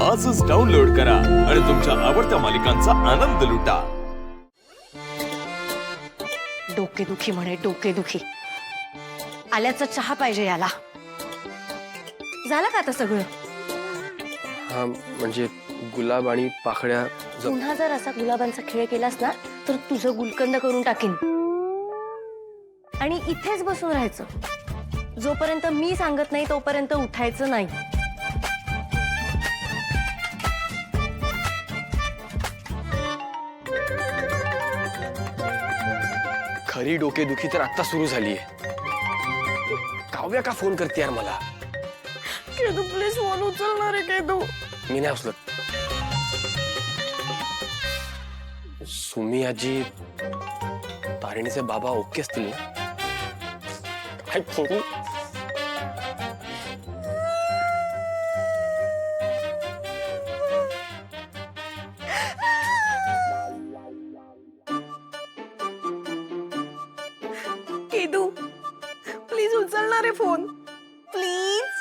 आजच डाउनलोड करा आणि तुमच्या आवडत्या मालिकांचा आनंद लुटा. डोकेदुखी म्हणे डोकेदुखी. आल्याचा चहा पाहिजे याला. झालं का आता सगळं? हा म्हणजे गुलाब आणि पाकळ्या पुन्हा जर असा गुलाबांचा खेळ केलास ना तर तुझं गुलकंद करून टाकीन. आणि इथेच बसून राहायचं. जोपर्यंत मी सांगत नाही तोपर्यंत उठायचं नाही. खरी डोकेदुखी तर आता सुरू झालीये. काव्या का फोन करते यार मला? केदू प्लीज फोन उचलणार आहे केदू. मी नाही उचलत. सुमी आजी तारिणीचे बाबा ओके असतील ना? काय करू? केदू प्लीज उचलणार आहे फोन प्लीज.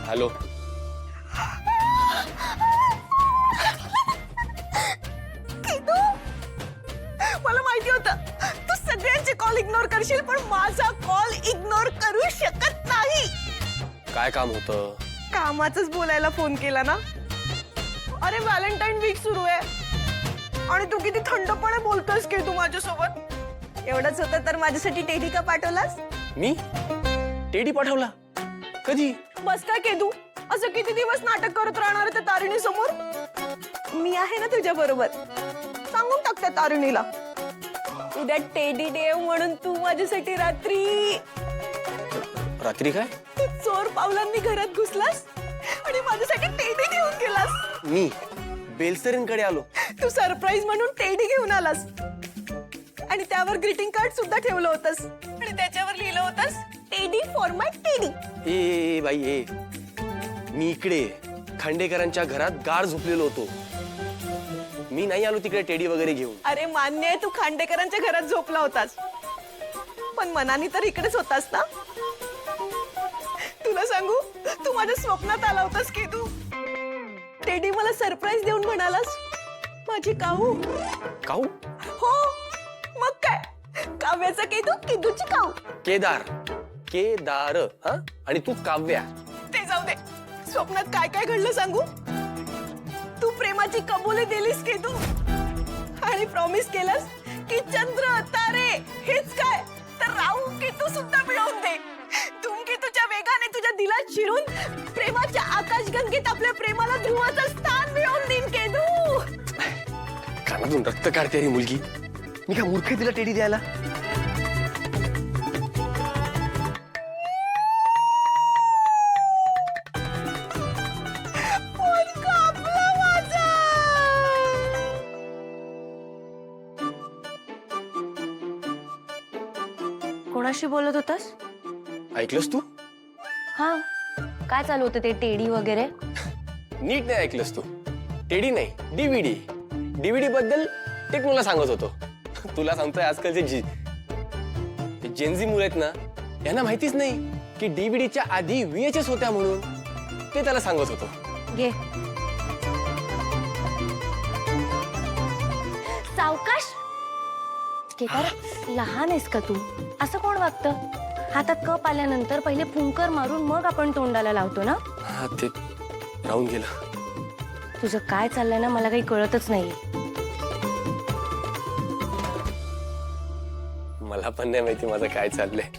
हॅलो. केदू मला माहिती होतं तू सगळ्यांचे कॉल इग्नोर करशील पण माझा कॉल इग्नोर करू शकत नाही. काय काम होतं? कामाचंच बोलायला फोन केला ना. अरे व्हॅलेंटाईन वीक सुरू आहे आणि तू किती थंडपणे बोलतोस की तू माझ्यासोबत. एवढंच होतं तर माझ्यासाठी टेडी का पाठवलास? मी टेडी पाठवला? कधी? बस काय केदू असं किती दिवस नाटक करत राहणार त्या तारिणी समोर? मी आहे ना तुझ्या बरोबर. सांगून टाक त्या तारिणीला उद्या टेडी डे म्हणून तू माझ्यासाठी रात्री रात्री काय? तू चोर पावलांनी घरात घुसलास आणि माझ्यासाठी टेडी घेऊन गेलास. मी बेलसरींकडे आलो. तू सरप्राईज म्हणून टेडी घेऊन आलास आणि त्यावर ग्रीटिंग कार्ड सुद्धा ठेवलं होतंस आणि त्याच्यावर लिहिलं होतंस टेडी फॉर माय टेडी. ए बाई ए, मी इकडे खांडेकरांच्या घरात गाढ झोपलेलो होतो. मी नाही आलो तिकडे टेडी वगैरे घेऊन. अरे मान्य आहे तू खांडेकरांच्या घरात झोपला होतास पण मनाने तर इकडेच होतास ना. तुला सांगू तू माझ्या स्वप्नात आला होतास की तू टेडी मला सरप्राईज देऊन म्हणालास माझी काऊ. काऊ? हो मग काय काव्याचा केदू केदूची काऊ. केदार केदार हा आणि तू काव्या. ते जाऊ दे. स्वप्नात काय काय घडलं सांगू. तू प्रेमाची कबुली दिलीस की तू आणि प्रॉमिस केलंस की चंद्र तारे हेच काय तर राहू की तू सुद्धा मिळवून दे. तुझ्या वेगाने तुझ्या दिलात शिरून प्रेमाच्या आकाशगंगेत आपल्या प्रेमाला ध्रुवाचं स्थान मिळवून देईन केदू. कानातून रक्त काढते रे मुलगी. मी काय मूर्ख आहे तिला टेडी द्यायला? कोणाशी बोलत होतास? ऐकलंस तू? हा काय चालू होतं ते टेडी वगैरे? नीट नाही ऐकलंस तू. टेडी नाही डीव्हीडी. डीव्हीडी बद्दल टेक्नोला सांगत होतो. तुला सांगतोय आजकालचे जेनझी मुलं आहेत ना यांना माहितीच नाही की डीव्हीडीच्या आधी VHS होत्या म्हणून. ते त्याला सांगत होतो. घे सावकाश. केदार लहान आहेस का तू? असं कोण वागतं? हातात कप आल्यानंतर पहिले फुंकर मारून मग आपण तोंडाला लावतो ना. हा ते राहून गेलं. तुझं काय चाललंय ना मला काही कळतच नाहीये. मला पण नाही माहिती माझं काय चाललंय.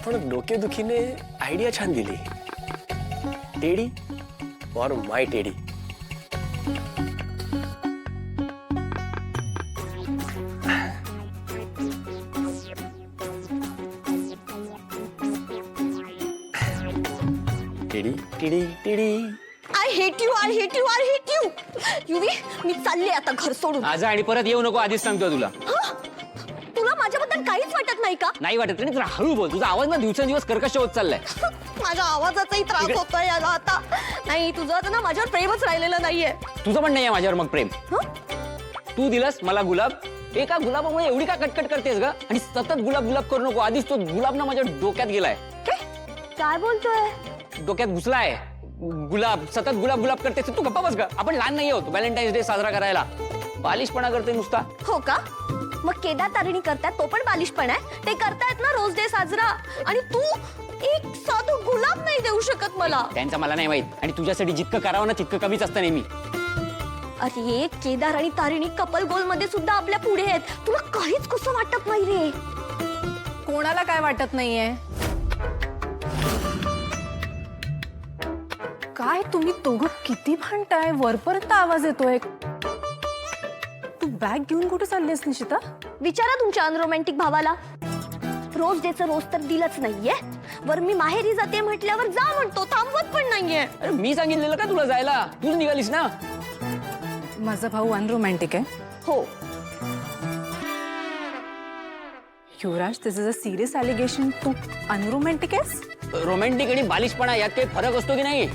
पण डोकेदुखीने आयडिया छान दिली. Teddy for my teddy. Teddy teddy teddy. I hate you I hate you I hate you. Yuvi मी चालले आता घर सोडून. आज आणि परत येऊ नको आधीच सांगतोय तुला. तुला माझ्याबद्दल काहीच वाटत नाही का? नाही वाटत रे. तुला हळू बोल. तुझा आवाज ना दिवसेंदिवस कर्कश होत चाललाय. माझ्या आवाजाचाही त्रास होतोय याला आता. नाही तुझं आता ना माझ्यावर प्रेमच राहिलेलं नाहीये. तुझं पण नाहीये माझ्यावर मग प्रेम. हं? तू दिलंस मला गुलाब, एका गुलाबामुळे एवढी का कटकट करतेस ग? आणि सतत गुलाब गुलाब करू नको, आधीच तो गुलाब ना माझ्या डोक्यात गेलाय, काय बोलतोय? डोक्यात घुसलाय. गुलाब सतत गुलाब गुलाब करतेस, तू गप्पा बस ग. आपण लहान नाही आहोत व्हॅलेंटाईन्स डे साजरा करायला. बालिशपणा करते नुसता. हो का? मग केदार तारिणी करतात तो पण बालिशपण आहे. ते करतायत ना रोज डे साजरा, आणि तू एक साधं गुलाब नाही देऊ शकत मला. त्यांचं मला नाही माहित, आणि तुझ्यासाठी जितकं करावं ना तितकं कमीच असतं नेहमी. अरे केदार आणि तारिणी कपल गोल मध्ये सुद्धा आपल्या पुढे आहेत. तुला काहीच कसं वाटत नाही रे? कोणाला काय वाटत नाहीये? काय तुम्ही दोघं किती भांडताय? वरपर्यंत आवाज येतोय. तू बॅग घेऊन कुठे चाललीस निशिता? विचारा तुमच्या अनरोमॅन्टिक भावाला. रोज डेचं रोज तर दिलंच नाहीये, वर मी माहेरी जाते म्हटल्यावर जा म्हणतो, थांबवत पण नाहीये. अरे मी सांगितलेलं का तुला जायला? तूच निघालीस ना. माझा भाऊ अनरोमॅन्टिक आहे. हो, युवराज, दिस is a serious allegation. Tu unromantic आहेस? रोमॅन्टिक आणि बालिशपणा यात काही फरक असतो की नाही?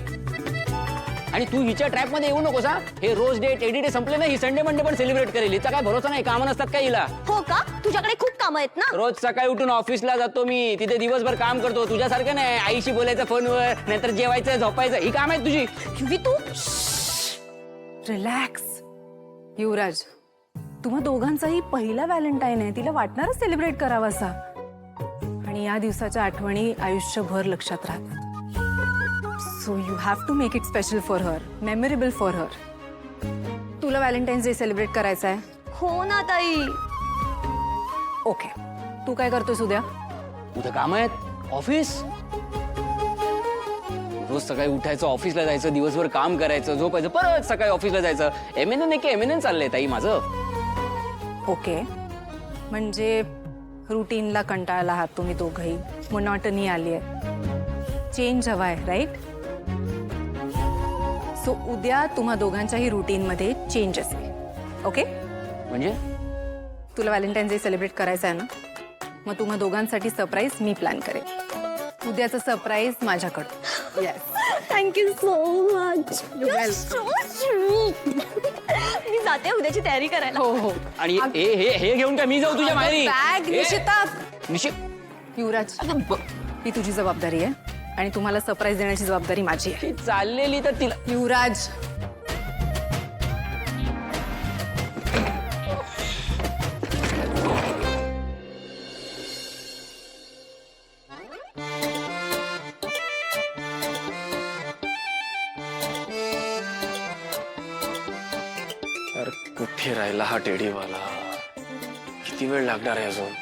आणि तू हिच्या ट्रॅप मध्ये येऊ नकोस हा. हे रोज डे टेडी डे संपले ना, ही संडे मंडे पण सेलिब्रेट करेल. हिचा काय भरोसा नाही, कामं नसतात का हिला? हो का? तुझ्याकडे खूप काम आहेत ना. रोज सकाळी उठून ऑफिसला जातो मी, तिथे दिवसभर काम करतो. तुझ्यासारखं नाही आईशी बोलायचं फोनवर, नाहीतर जेवायचं झोपायचं, ही काम आहेत तुझी. युवी तू रिलॅक्स. युवराज, तुम्हा दोघांचाही पहिला व्हॅलेंटाईन आहे. तिला वाटणारच सेलिब्रेट करावासा. आणि या दिवसाच्या आठवणी आयुष्यभर लक्षात राहतात. So you have to make it special for her, memorable for her. तुला व्हॅलेंटाईन्स डे सेलिब्रेट करायचा आहे? हो ना ताई. ओके. तू काय करतोस उद्या? उद्या काम आहेत, ऑफिस. रोज सकाळी उठायचं, ऑफिसला जायचं, दिवसभर काम करायचं, झोपायचं, परत सकाळी ऑफिसला जायचं. एमएनएन चाललंय ताई माझं. ओके. म्हणजे रुटीनला कंटाळला आहात तुम्ही दोघंही, मोनॉटनी आली आहे, चेंज हवा आहे, राईट? सो उद्या तुम्हा दोघांच्याही रुटीनमध्ये चेंज असेल. ओके? म्हणजे तुला व्हॅलेंटाईन्स डे सेलिब्रेट करायचा आहे ना, मग तुम्हा दोघांसाठी सरप्राईज मी प्लॅन करेन. उद्याचं सरप्राईज माझ्याकडून. येस. Thank you so much. मी जाते उद्याची तयारी करायला. हो हो. आणि हे घेऊन काय मी जाऊ तुझ्या माहेरी? बॅग हे- निशिता. युवराज, युवराज, ही तुझी जबाबदारी आहे आणि तुम्हाला सरप्राईज देण्याची जबाबदारी माझी आहे. ती चाललेली तर तिला. युवराज, कुठे राहिला हा टेडीवाला? किती वेळ लागणार आहे अजून?